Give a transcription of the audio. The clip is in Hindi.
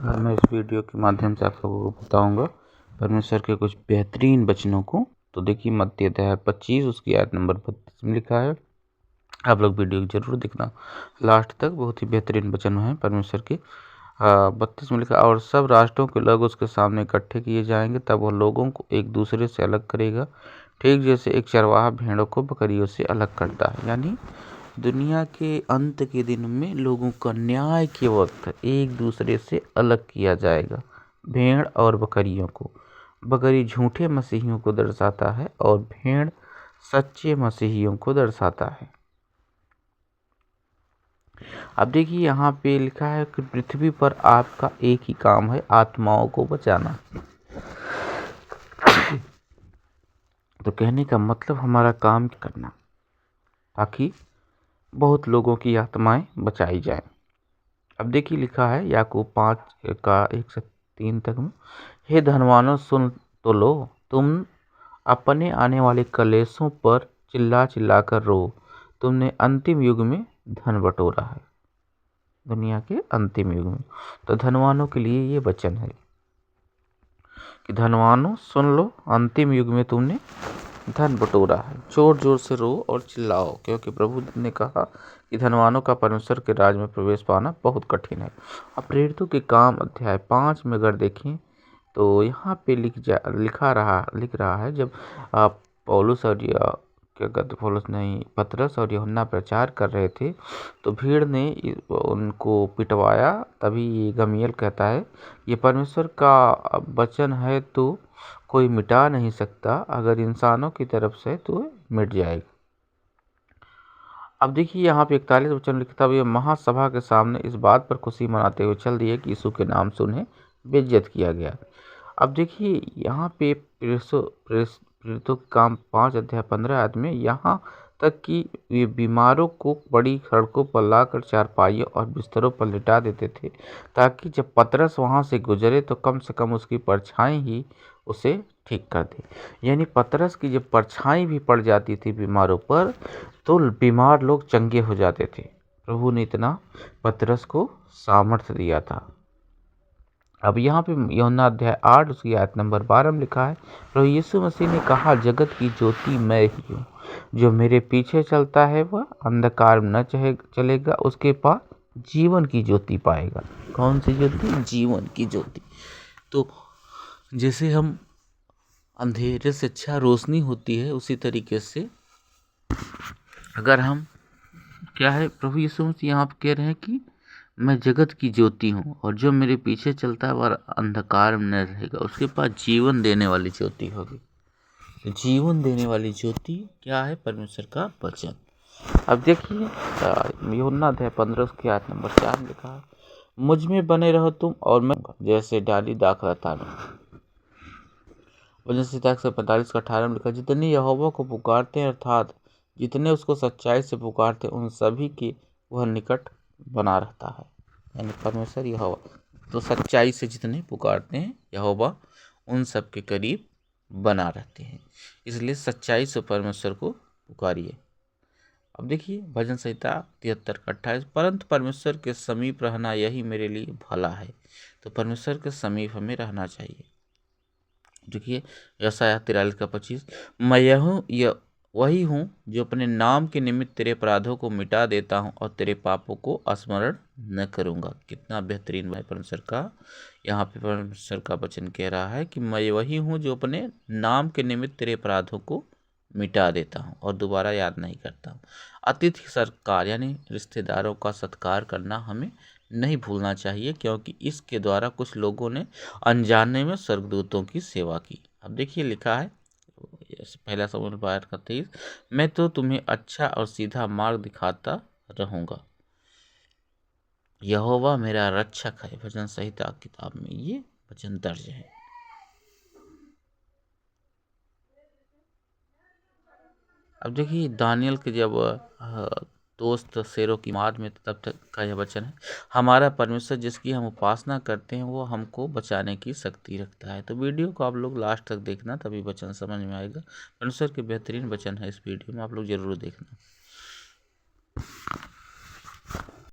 मैं इस वीडियो के माध्यम से आप लोगों को बताऊंगा परमेश्वर के कुछ बेहतरीन वचनों को। तो देखिए मत्ती अध्याय 25 उसकी आयत नंबर 32 में लिखा है। आप लोग वीडियो को जरूर देखना लास्ट तक, बहुत ही बेहतरीन वचन है परमेश्वर के। 32 में लिखा, और सब राष्ट्रों के लोग उसके सामने इकट्ठे किए जाएंगे, तब वह लोगों को एक दूसरे से अलग करेगा, ठीक जैसे एक चरवाहा भेड़ों को बकरियों से अलग करता है। यानी दुनिया के अंत के दिन में लोगों का न्याय के वक्त एक दूसरे से अलग किया जाएगा। भेड़ और बकरियों को, बकरी झूठे मसीहियों को दर्शाता है और भेड़ सच्चे मसीहियों को दर्शाता है। अब देखिए यहाँ पे लिखा है कि पृथ्वी पर आपका एक ही काम है, आत्माओं को बचाना। तो कहने का मतलब हमारा काम करना ताकि बहुत लोगों की आत्माएं बचाई जाए। अब देखिए लिखा है याकूब 5 का 1 से 3 तक में, हे धनवानों सुन तो लो, तुम अपने आने वाले कलेशों पर चिल्ला चिल्ला कर रो, तुमने अंतिम युग में धन बटोरा है। दुनिया के अंतिम युग में तो धनवानों के लिए ये वचन है कि धनवानों सुन लो, अंतिम युग में तुमने धन बटोरा है। जोर जोर से रो और चिल्लाओ, क्योंकि प्रभु ने कहा कि धनवानों का परमेश्वर के राज में प्रवेश पाना बहुत कठिन है। अब प्रेरितों के काम अध्याय 5 में अगर देखें तो यहाँ पे लिख रहा है, जब पौलुस और पतरस और यूहन्ना प्रचार कर रहे थे तो भीड़ ने उनको पिटवाया। तभी गमीएल कहता है, ये परमेश्वर का वचन है तो कोई मिटा नहीं सकता, अगर इंसानों की तरफ से तो मिट जाएगा। अब देखिए यहाँ पे 41 वचन लिखता है, महासभा के सामने इस बात पर खुशी मनाते हुए चल दिए कि यीशु के नाम से उन्हें बेइज्जत किया गया। अब देखिए यहाँ पे प्रेरितों के काम 5 अध्याय 15 आयत में, यहाँ तक कि वे बीमारों को बड़ी सड़कों पर लाकर चारपाइयों और बिस्तरों पर लिटा देते थे, ताकि जब पतरस वहां से गुजरे तो कम से कम उसकी परछाई ही उसे ठीक कर दे। यानी पतरस की जब परछाई भी पड़ जाती थी बीमारों पर तो बीमार लोग चंगे हो जाते थे। प्रभु ने इतना पतरस को सामर्थ्य दिया था। अब यहाँ पे यूहन्ना अध्याय 8 उसकी आयत नंबर 12 में लिखा है, प्रभु यीशु मसीह ने कहा, जगत की ज्योति मैं ही हूँ, जो मेरे पीछे चलता है वह अंधकार में न चलेगा, उसके पास जीवन की ज्योति पाएगा। कौन सी ज्योति? जीवन की ज्योति। तो जैसे हम अंधेरे से अच्छा रोशनी होती है, उसी तरीके से अगर हम क्या है, प्रभु यीशु मसीह यहाँ पे कह रहे हैं कि मैं जगत की ज्योति हूँ और जो मेरे पीछे चलता है वह अंधकार में न रहेगा, उसके पास जीवन देने वाली ज्योति होगी। तो जीवन देने वाली ज्योति क्या है? परमेश्वर का वचन। अब देखिए यूहन्ना अध्याय 15 की आयत नंबर 4 में लिखा है, मुझ में बने रहो तुम और मैं जैसे डाली दाखलता में। वचन संहिता 145 का 18 में लिखा, जितने यहोवा को पुकारते हैं अर्थात जितने उसको सच्चाई से पुकारते हैं उन सभी के वह निकट बना रहता है। यानी परमेश्वर यहोवा तो सच्चाई से जितने पुकारते हैं यहोवा उन सब के करीब बना रहते हैं, इसलिए सच्चाई से परमेश्वर को पुकारिए। अब देखिए भजन संहिता 73 का 28, परंतु परमेश्वर के समीप रहना यही मेरे लिए भला है। तो परमेश्वर के समीप हमें रहना चाहिए। देखिए यशायाह 43 का 25, मैं वही हूँ जो अपने नाम के निमित्त तेरे अपराधों को मिटा देता हूँ और तेरे पापों को स्मरण न करूँगा। कितना बेहतरीन है परमेश्वर का। यहाँ पे परमेश्वर का वचन कह रहा है कि मैं वही हूँ जो अपने नाम के निमित्त तेरे अपराधों को मिटा देता हूँ और दोबारा याद नहीं करता हूँ। अतिथि सत्कार यानी रिश्तेदारों का सत्कार करना हमें नहीं भूलना चाहिए, क्योंकि इसके द्वारा कुछ लोगों ने अनजाने में स्वर्गदूतों की सेवा की। अब देखिए लिखा है पहला शमूएल 12 का 23, मैं तो तुम्हें अच्छा और सीधा मार्ग दिखाता रहूंगा, यहोवा मेरा रक्षक है। भजन संहिता किताब में ये वचन दर्ज है। अब देखिए दानियल के जब दोस्त शेरों की मार में, तब तक का यह वचन है, हमारा परमेश्वर जिसकी हम उपासना करते हैं वो हमको बचाने की शक्ति रखता है। तो वीडियो को आप लोग लास्ट तक देखना, तभी वचन समझ में आएगा। परमेश्वर के बेहतरीन वचन है इस वीडियो में, आप लोग जरूर देखना।